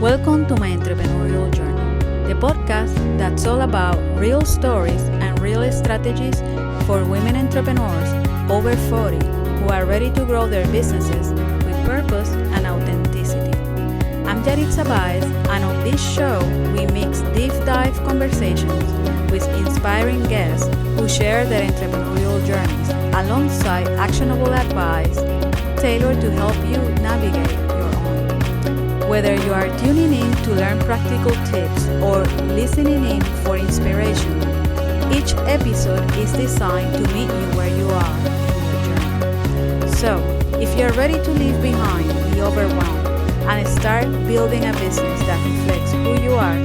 Welcome to my Entrepreneurial Journey, the podcast that's all about real stories and real strategies for women entrepreneurs over 40 who are ready to grow their businesses with purpose and authenticity. I'm Yaritza Baez, and on this show, we mix deep dive conversations with inspiring guests who share their entrepreneurial journeys alongside actionable advice tailored to help you navigate your own. Whether you are tuning in to learn practical tips or listening in for inspiration, each episode is designed to meet you where you are in your journey. So, if you're ready to leave behind the overwhelm and start building a business that reflects who you are,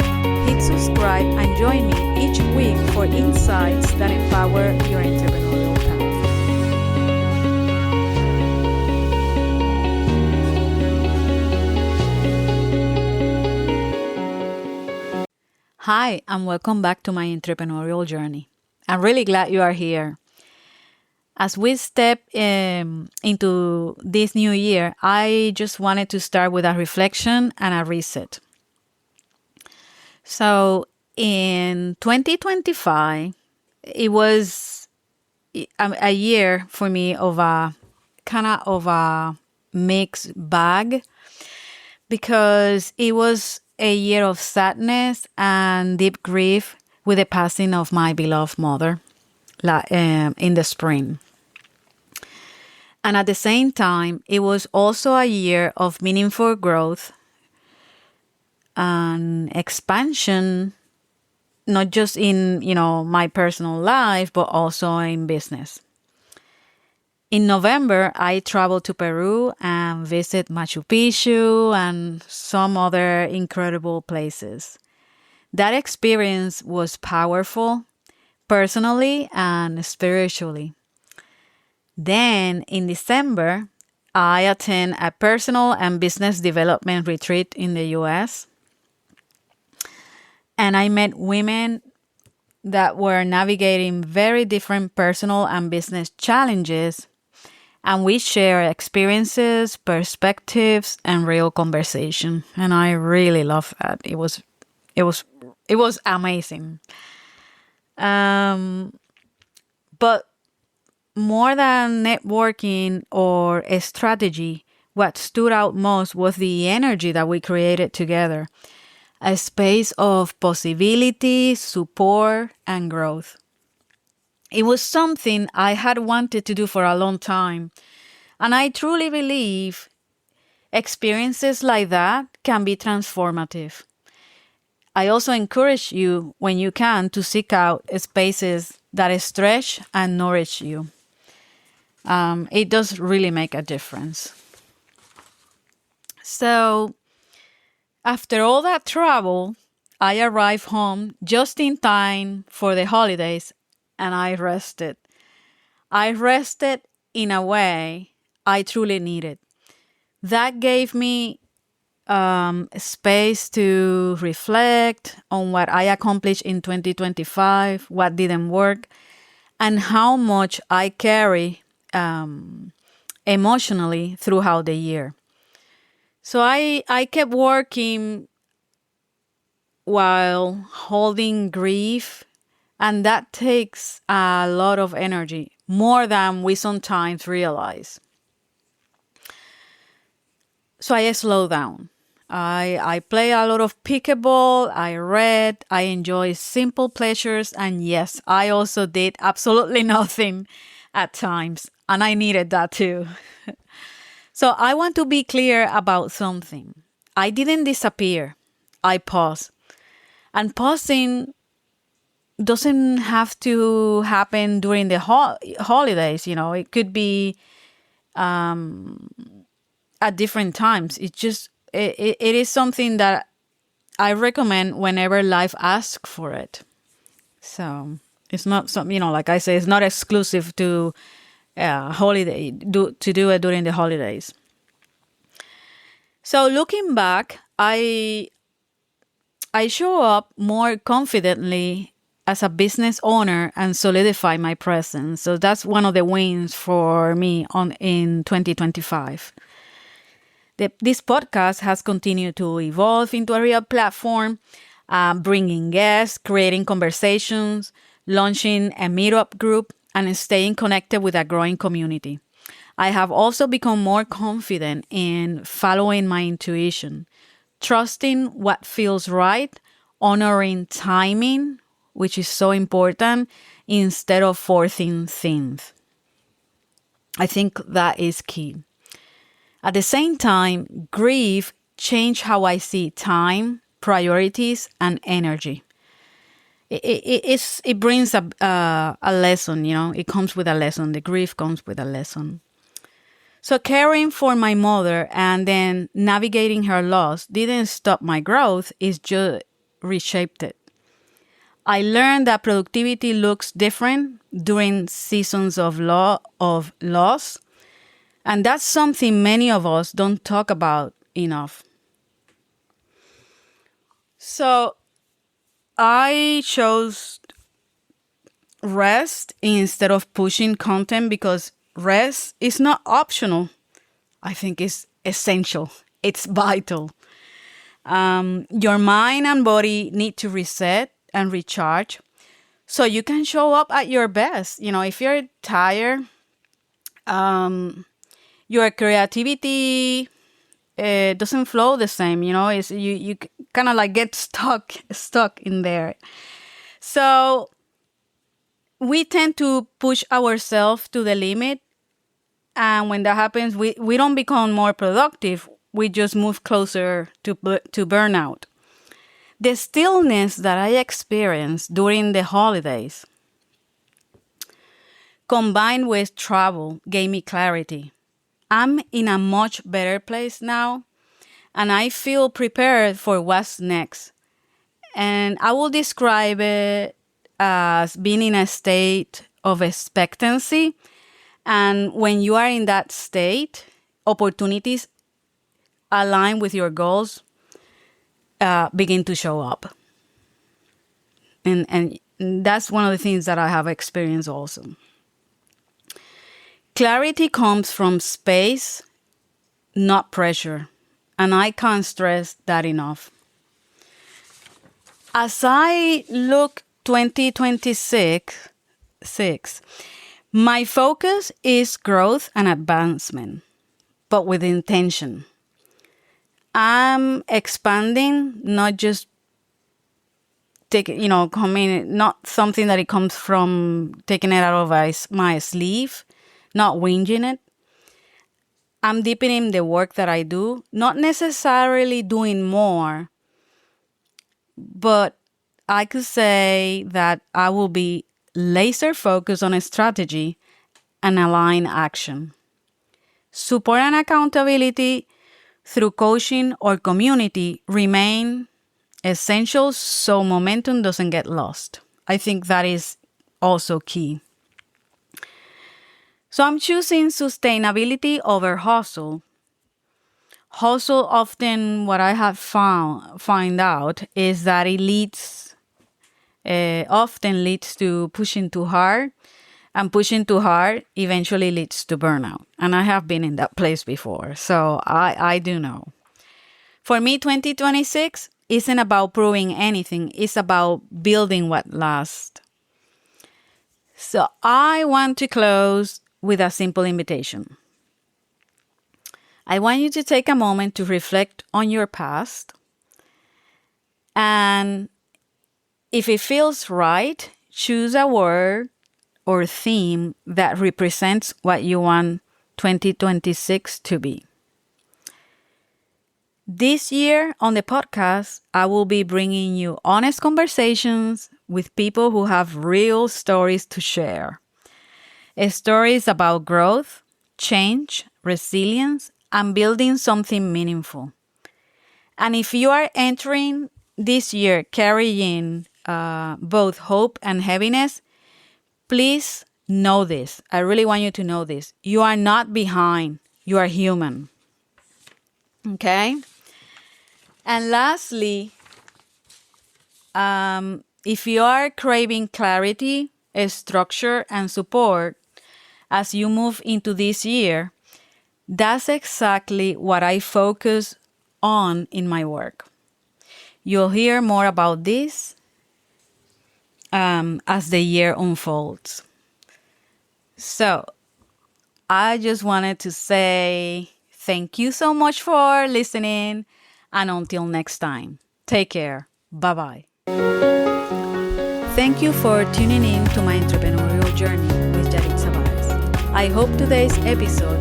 hit subscribe and join me each week for insights that empower your entrepreneurial path. Hi, and welcome back to my entrepreneurial journey. I'm really glad you are here. As we step into this new year, I just wanted to start with a reflection and a reset. So in 2025, it was a year for me of a kind of a mixed bag, because it was a year of sadness and deep grief with the passing of my beloved mother in the spring. And at the same time, it was also a year of meaningful growth and expansion, not just in, my personal life, but also in business. In November, I traveled to Peru and visited Machu Picchu and some other incredible places. That experience was powerful, personally and spiritually. Then, in December, I attended a personal and business development retreat in the U.S. And I met women that were navigating very different personal and business challenges. And we share experiences, perspectives, and real conversation. And I really love that. It was amazing. But more than networking or a strategy, what stood out most was the energy that we created together. A space of possibility, support, and growth. It was something I had wanted to do for a long time. And I truly believe experiences like that can be transformative. I also encourage you, when you can, to seek out spaces that stretch and nourish you. It does really make a difference. So, after all that travel, I arrived home just in time for the holidays. And I rested. I rested in a way I truly needed. That gave me space to reflect on what I accomplished in 2025, what didn't work, and how much I carry emotionally throughout the year. So I kept working while holding grief. And that takes a lot of energy, more than we sometimes realize. So I slowed down. I play a lot of pickleball, I read, I enjoy simple pleasures, and yes, I also did absolutely nothing at times, and I needed that too. So I want to be clear about something. I didn't disappear. I paused. And pausing doesn't have to happen during the holidays. It could be at different times. It is something that I recommend whenever life asks for it. So it's not something, like I say, it's not exclusive to holiday to do it during the holidays. So looking back, I show up more confidently as a business owner and solidify my presence. So that's one of the wins for me in 2025. This podcast has continued to evolve into a real platform, bringing guests, creating conversations, launching a meetup group, and staying connected with a growing community. I have also become more confident in following my intuition, trusting what feels right, honoring timing, which is so important, instead of forcing things. I think that is key. At the same time, grief changed how I see time, priorities, and energy. It brings a lesson, it comes with a lesson. The grief comes with a lesson. So caring for my mother and then navigating her loss didn't stop my growth, it just reshaped it. I learned that productivity looks different during seasons of loss, and that's something many of us don't talk about enough. So I chose rest instead of pushing content because rest is not optional. I think it's essential. It's vital. Your mind and body need to reset and recharge so you can show up at your best. If you're tired, your creativity doesn't flow the same. It's you kind of like get stuck in there. So we tend to push ourselves to the limit, and when that happens, we don't become more productive. We just move closer to burnout. The stillness that I experienced during the holidays, combined with travel, gave me clarity. I'm in a much better place now, and I feel prepared for what's next. And I will describe it as being in a state of expectancy. And when you are in that state, opportunities aligned with your goals begin to show up. And that's one of the things that I have experienced also. Clarity comes from space, not pressure. And I can't stress that enough. As I look 2026, my focus is growth and advancement, but with intention. I'm expanding, not just not something that it comes from taking it out of my sleeve, not winging it. I'm deepening the work that I do, not necessarily doing more, but I could say that I will be laser focused on a strategy and align action. Support and accountability through coaching or community remain essential so momentum doesn't get lost. I think that is also key. So I'm choosing sustainability over hustle. Hustle often, what I have find out is that it often leads to pushing too hard, and pushing too hard eventually leads to burnout. And I have been in that place before, so I do know. For me, 2026 isn't about proving anything. It's about building what lasts. So I want to close with a simple invitation. I want you to take a moment to reflect on your past. And if it feels right, choose a word or theme that represents what you want 2026 to be. This year on the podcast, I will be bringing you honest conversations with people who have real stories to share. Stories about growth, change, resilience, and building something meaningful. And if you are entering this year carrying both hope and heaviness, please know this. I really want you to know this. You are not behind. You are human. Okay? And lastly, if you are craving clarity, structure, and support as you move into this year, That's exactly what I focus on in my work. You'll hear more about this as the year unfolds. So, I just wanted to say thank you so much for listening, and until next time, take care. Bye bye. Thank you for tuning in to my entrepreneurial journey with Yaritza Baez. I hope today's episode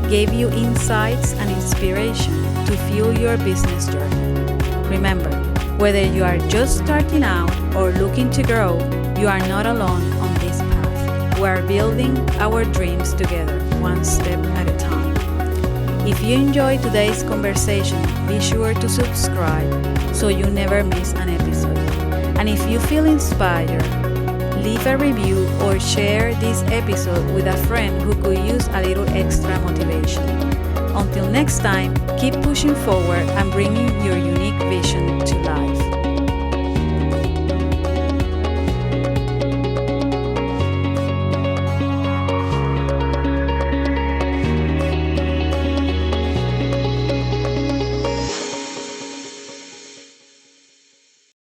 gave you insights and inspiration to fuel your business journey. Remember, whether you are just starting out or looking to grow, you are not alone on this path. We are building our dreams together, one step at a time. If you enjoyed today's conversation, be sure to subscribe so you never miss an episode. And if you feel inspired, leave a review or share this episode with a friend who could use a little extra motivation. Until next time, keep pushing forward and bringing your unique vision to life.